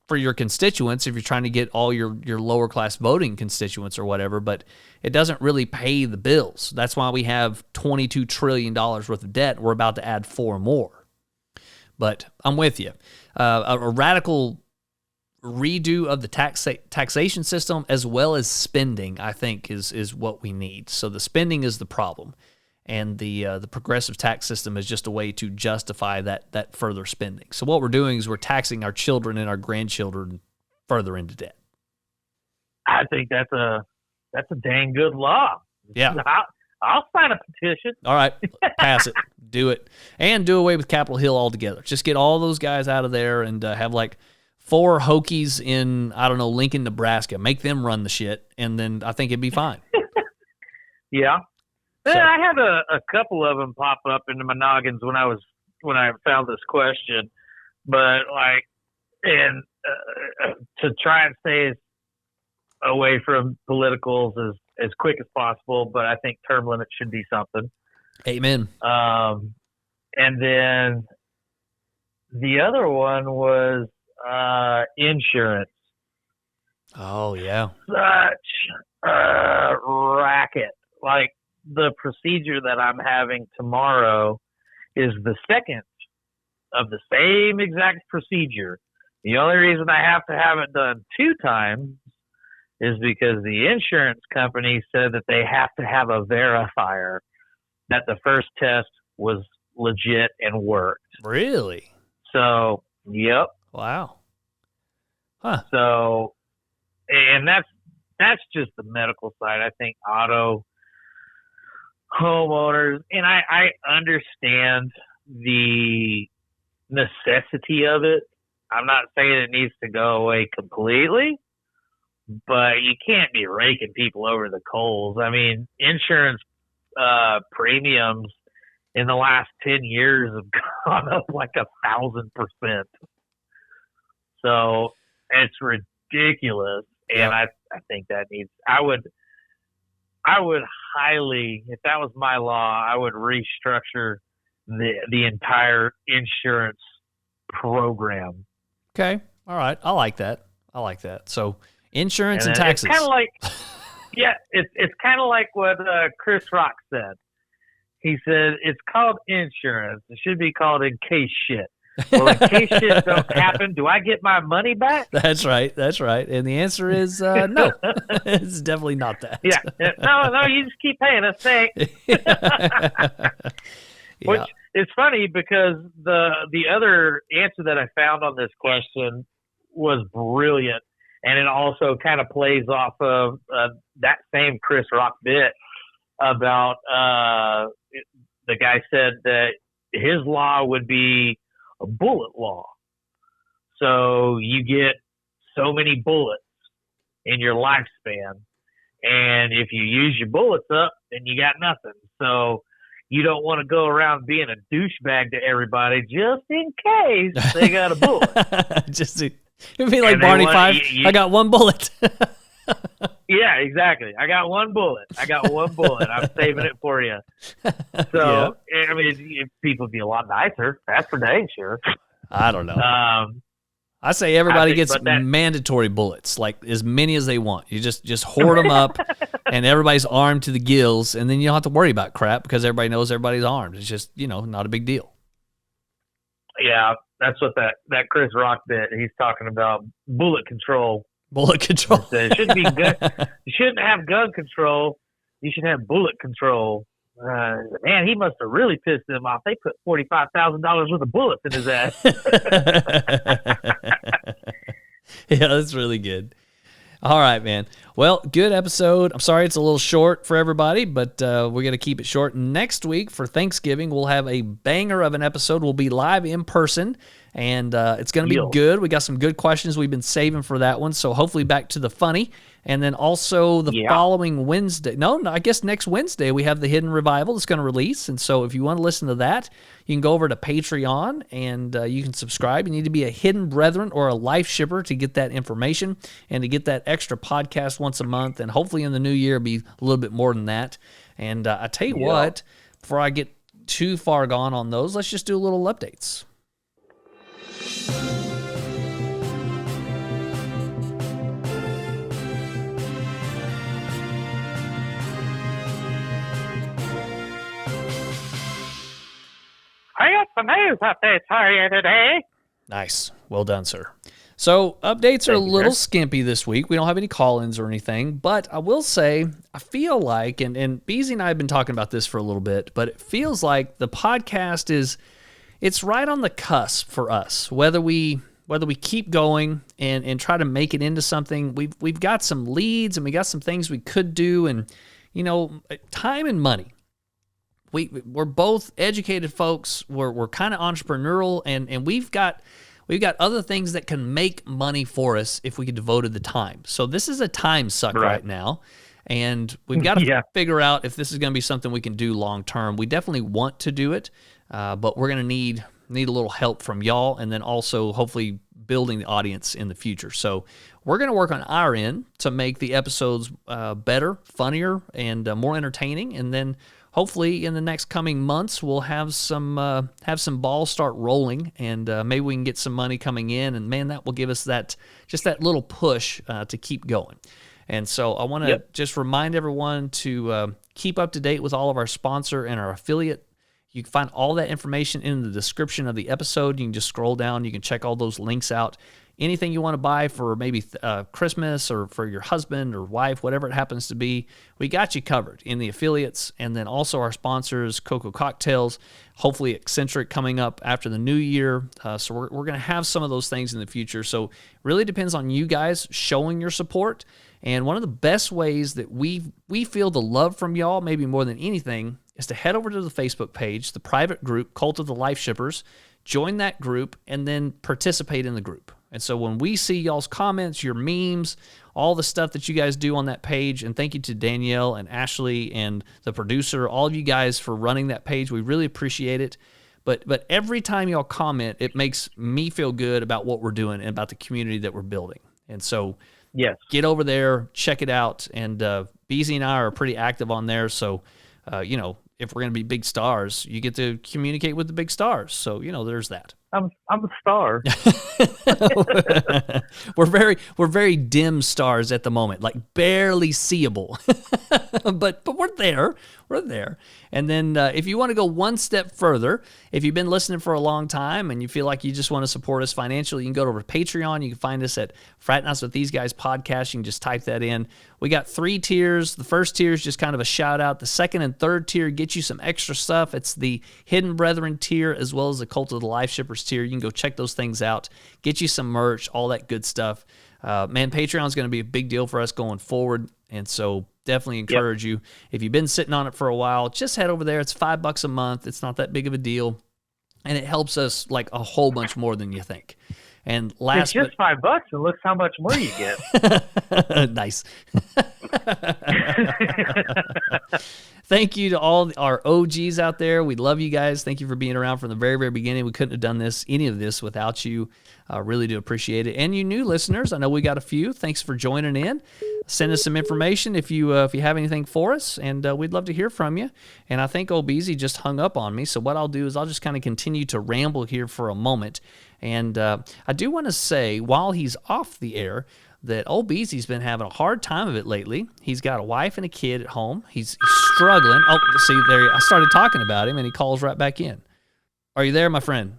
for your constituents if you're trying to get all your lower class voting constituents or whatever, but it doesn't really pay the bills. That's why we have $22 trillion worth of debt. We're about to add 4 more. But I'm with you. A radical redo of the taxation system as well as spending, I think, is what we need. So the spending is the problem. And the progressive tax system is just a way to justify that further spending. So what we're doing is we're taxing our children and our grandchildren further into debt. I think that's a dang good law. Yeah. I'll sign a petition. All right, pass it. Do it. And do away with Capitol Hill altogether. Just get all those guys out of there and have like 4 Hokies in, I don't know, Lincoln, Nebraska. Make them run the shit, and then I think it'd be fine. Yeah. So, I had a couple of them pop up into my noggins when I found this question, but and to try and stay away from politicals as quick as possible. But I think term limits should be something. amen. And then the other one was insurance. Oh, yeah. Such a racket. Like, the procedure that I'm having tomorrow is the second of the same exact procedure. The only reason I have to have it done 2 times is because the insurance company said that they have to have a verifier that the first test was legit and worked. Really? So, yep. Wow. Huh. So, and that's just the medical side. I think auto, homeowners, and I understand the necessity of it. I'm not saying it needs to go away completely, but you can't be raking people over the coals. I mean, insurance premiums in the last 10 years have gone up like 1,000%. So it's ridiculous. And I think that needs, I would highly, if that was my law, I would restructure the entire insurance program. Okay. All right. I like that. So insurance and taxes. It's kind of like, it's kind of like what Chris Rock said. He said, it's called insurance. It should be called in case shit. Well, in case shit don't happen, do I get my money back? That's right. And the answer is no. It's definitely not that. Yeah. No, you just keep paying us. Thanks. Which is funny because the other answer that I found on this question was brilliant. And it also kind of plays off of that same Chris Rock bit about the guy said that his law would be a bullet law. So you get so many bullets in your lifespan. And if you use your bullets up, then you got nothing. So you don't want to go around being a douchebag to everybody just in case they got a bullet. It'd be like Barney Fife. I got one bullet. Yeah, exactly. I got one bullet. I'm saving it for you. So, I mean, people would be a lot nicer. That's for dang sure. I don't know. I say everybody gets mandatory bullets, like as many as they want. You just hoard them up, and everybody's armed to the gills, and then you don't have to worry about crap because everybody knows everybody's armed. It's just, not a big deal. Yeah, that's what that Chris Rock bit, he's talking about bullet control. Bullet control. It shouldn't be good. You shouldn't have gun control. You should have bullet control. Man, he must have really pissed them off. They put $45,000 worth of bullets in his ass. Yeah, that's really good. All right, man. Well, good episode. I'm sorry it's a little short for everybody, but we're going to keep it short. Next week for Thanksgiving, we'll have a banger of an episode. We'll be live in person, and it's going to be good. We got some good questions we've been saving for that one, so hopefully back to the funny. And then also the following Wednesday. No, I guess next Wednesday we have the Hidden Revival that's going to release. And so if you want to listen to that, you can go over to Patreon and you can subscribe. You need to be a Hidden Brethren or a Life Shipper to get that information and to get that extra podcast once a month. And hopefully in the new year, it'll be a little bit more than that. And I tell you what, before I get too far gone on those, let's just do a little updates. I got some news updates for you today. Nice. Well done, sir. So updates are a little skimpy this week. We don't have any call-ins or anything, but I will say I feel like, and Beezy and I have been talking about this for a little bit, but it feels like the podcast it's right on the cusp for us. Whether we keep going and try to make it into something, we've got some leads and we got some things we could do, and time and money. We're both educated folks. We're kind of entrepreneurial, and we've got other things that can make money for us if we could devote the time. So this is a time suck right now, And we've got to figure out if this is going to be something we can do long term. We definitely want to do it, but we're going to need a little help from y'all, and then also hopefully building the audience in the future. So we're going to work on our end to make the episodes better, funnier, and more entertaining. And then hopefully in the next coming months, we'll have some balls start rolling, and maybe we can get some money coming in. And man, that will give us that little push to keep going. And so I want to just remind everyone to keep up to date with all of our sponsor and our affiliate. You can find all that information in the description of the episode. You can just scroll down. You can check all those links out. Anything you want to buy for maybe Christmas or for your husband or wife, whatever it happens to be, we got you covered in the affiliates. And then also our sponsors, Cocoa Cocktails, hopefully Eccentric coming up after the new year. So we're going to have some of those things in the future. So it really depends on you guys showing your support. And one of the best ways that we feel the love from y'all, maybe more than anything, is to head over to the Facebook page, the private group, Cult of the Life Shippers, join that group, and then participate in the group. And so when we see y'all's comments, your memes, all the stuff that you guys do on that page, and thank you to Danielle and Ashley and the producer, all of you guys for running that page. We really appreciate it. But every time y'all comment, it makes me feel good about what we're doing and about the community that we're building. And so get over there, check it out. And Beezy and I are pretty active on there. So, if we're going to be big stars, you get to communicate with the big stars. So, there's that. I'm a star. We're very dim stars at the moment, like barely seeable. but we're there. We're there. And then if you want to go one step further, if you've been listening for a long time and you feel like you just want to support us financially, you can go to our Patreon. You can find us at Frat Nights with These Guys podcast. You can just type that in. We got 3 tiers. The first tier is just kind of a shout out. The second and third tier get you some extra stuff. It's the Hidden Brethren tier as well as the Cult of the Life Shippers tier. You can go check those things out. Get you some merch, all that good stuff. Man, Patreon is going to be a big deal for us going forward. And so definitely encourage you. If you've been sitting on it for a while, just head over there. It's $5 a month. It's not that big of a deal. And it helps us like a whole bunch more than you think. And last, it's just $5, and look how much more you get. Nice. Thank you to all our OGs out there. We love you guys. Thank you for being around from the very, very beginning. We couldn't have done any of this without you. Really do appreciate it. And you new listeners, I know we got a few. Thanks for joining in. Send us some information if you have anything for us, and we'd love to hear from you. And I think old Beezy just hung up on me, so what I'll do is I'll just kind of continue to ramble here for a moment. And I do want to say, while he's off the air, that old Beezy's been having a hard time of it lately. He's got a wife and a kid at home. He's struggling. Oh, see, there, I started talking about him, and he calls right back in. Are you there, my friend?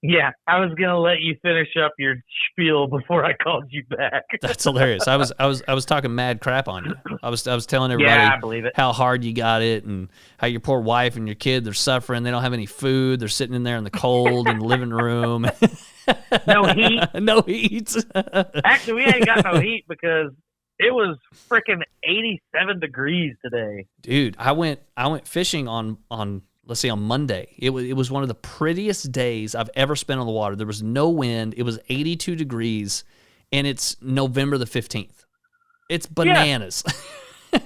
Yeah, I was gonna let you finish up your spiel before I called you back. That's hilarious. I was talking mad crap on you. I was telling everybody I believe it. How hard you got it and how your poor wife and your kid, they're suffering. They don't have any food. They're sitting in there in the cold in the living room. No heat. No heat. Actually, we ain't got no heat because it was freaking 87 degrees today. Dude, I went fishing on let's see, on Monday. It was one of the prettiest days I've ever spent on the water. There was no wind. It was 82 degrees, and it's November the 15th. It's bananas. Yeah.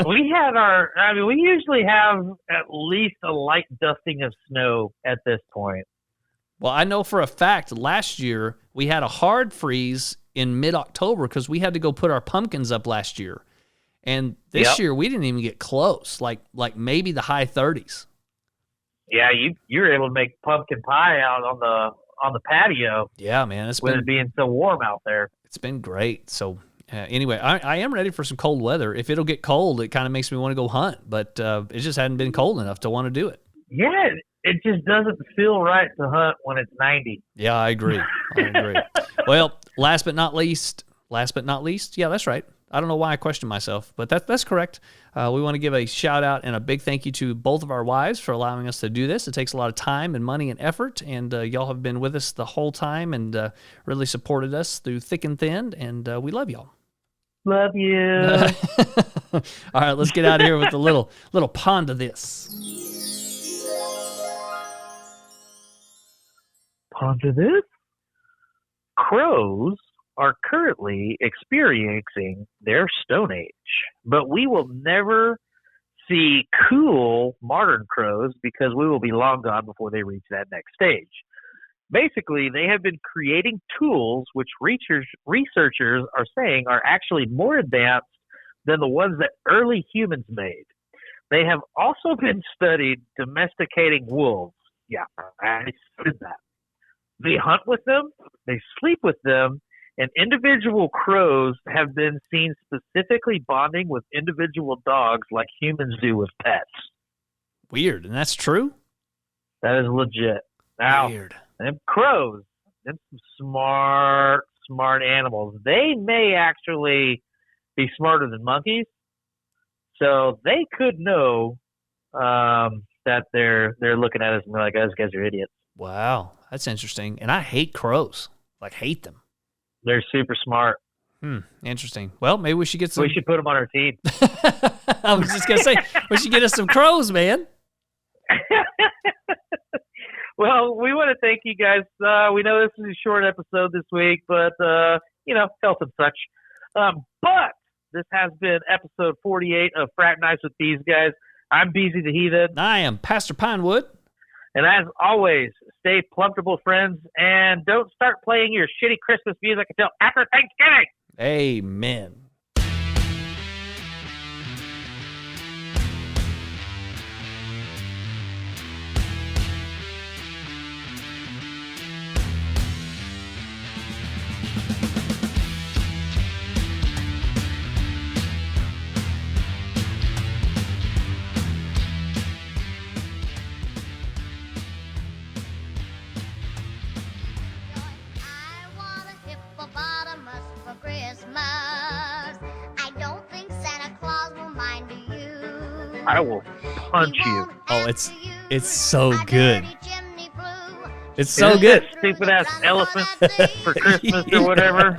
We usually have at least a light dusting of snow at this point. Well, I know for a fact last year we had a hard freeze in mid-October because we had to go put our pumpkins up last year. And this year we didn't even get close, like maybe the high 30s. Yeah, you were able to make pumpkin pie out on the patio. Yeah, man, it being so warm out there. It's been great. So anyway, I am ready for some cold weather. If it'll get cold, it kind of makes me want to go hunt, but it just hadn't been cold enough to want to do it. Yeah, it just doesn't feel right to hunt when it's 90. Yeah, I agree. Well, last but not least, yeah, that's right. I don't know why I question myself, but that's correct. We want to give a shout out and a big thank you to both of our wives for allowing us to do this. It takes a lot of time and money and effort, and y'all have been with us the whole time and really supported us through thick and thin, and we love y'all. Love you. All right, let's get out of here with a little ponder this. Ponder this? Crows are currently experiencing their Stone Age, but we will never see cool modern crows because we will be long gone before they reach that next stage. Basically, they have been creating tools which researchers are saying are actually more advanced than the ones that early humans made. They have also been studied domesticating wolves. Yeah, I did that. They hunt with them, they sleep with them, and individual crows have been seen specifically bonding with individual dogs like humans do with pets. Weird, and that's true? That is legit. Now, Weird. them crows, them smart animals. They may actually be smarter than monkeys, so they could know that they're looking at us and they're like, "Those guys are idiots." Wow, that's interesting. And I hate crows. Like, hate them. They're super smart. Interesting. Well, maybe we should get some. We should put them on our team. I was just gonna say we should get us some crows, man. Well, we want to thank you guys. We know this is a short episode this week, but, health and such. But this has been episode 48 of Frat Nights with these guys. I'm Beezy the Heathen. I am Pastor Pinewood. And as always, stay plumpable, friends, and don't start playing your shitty Christmas music until after Thanksgiving. Amen. I will punch you. Oh, it's so good. It's so good. Stupid ass elephant for Christmas or whatever.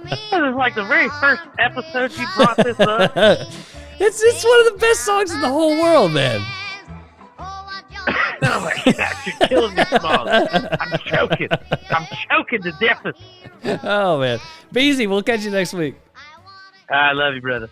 This is like the very first episode you brought this up. It's one of the best songs in the whole world, man. Oh my gosh, you're killing me, Smalls. I'm choking to death. Oh man, Beezy, we'll catch you next week. I love you, brother.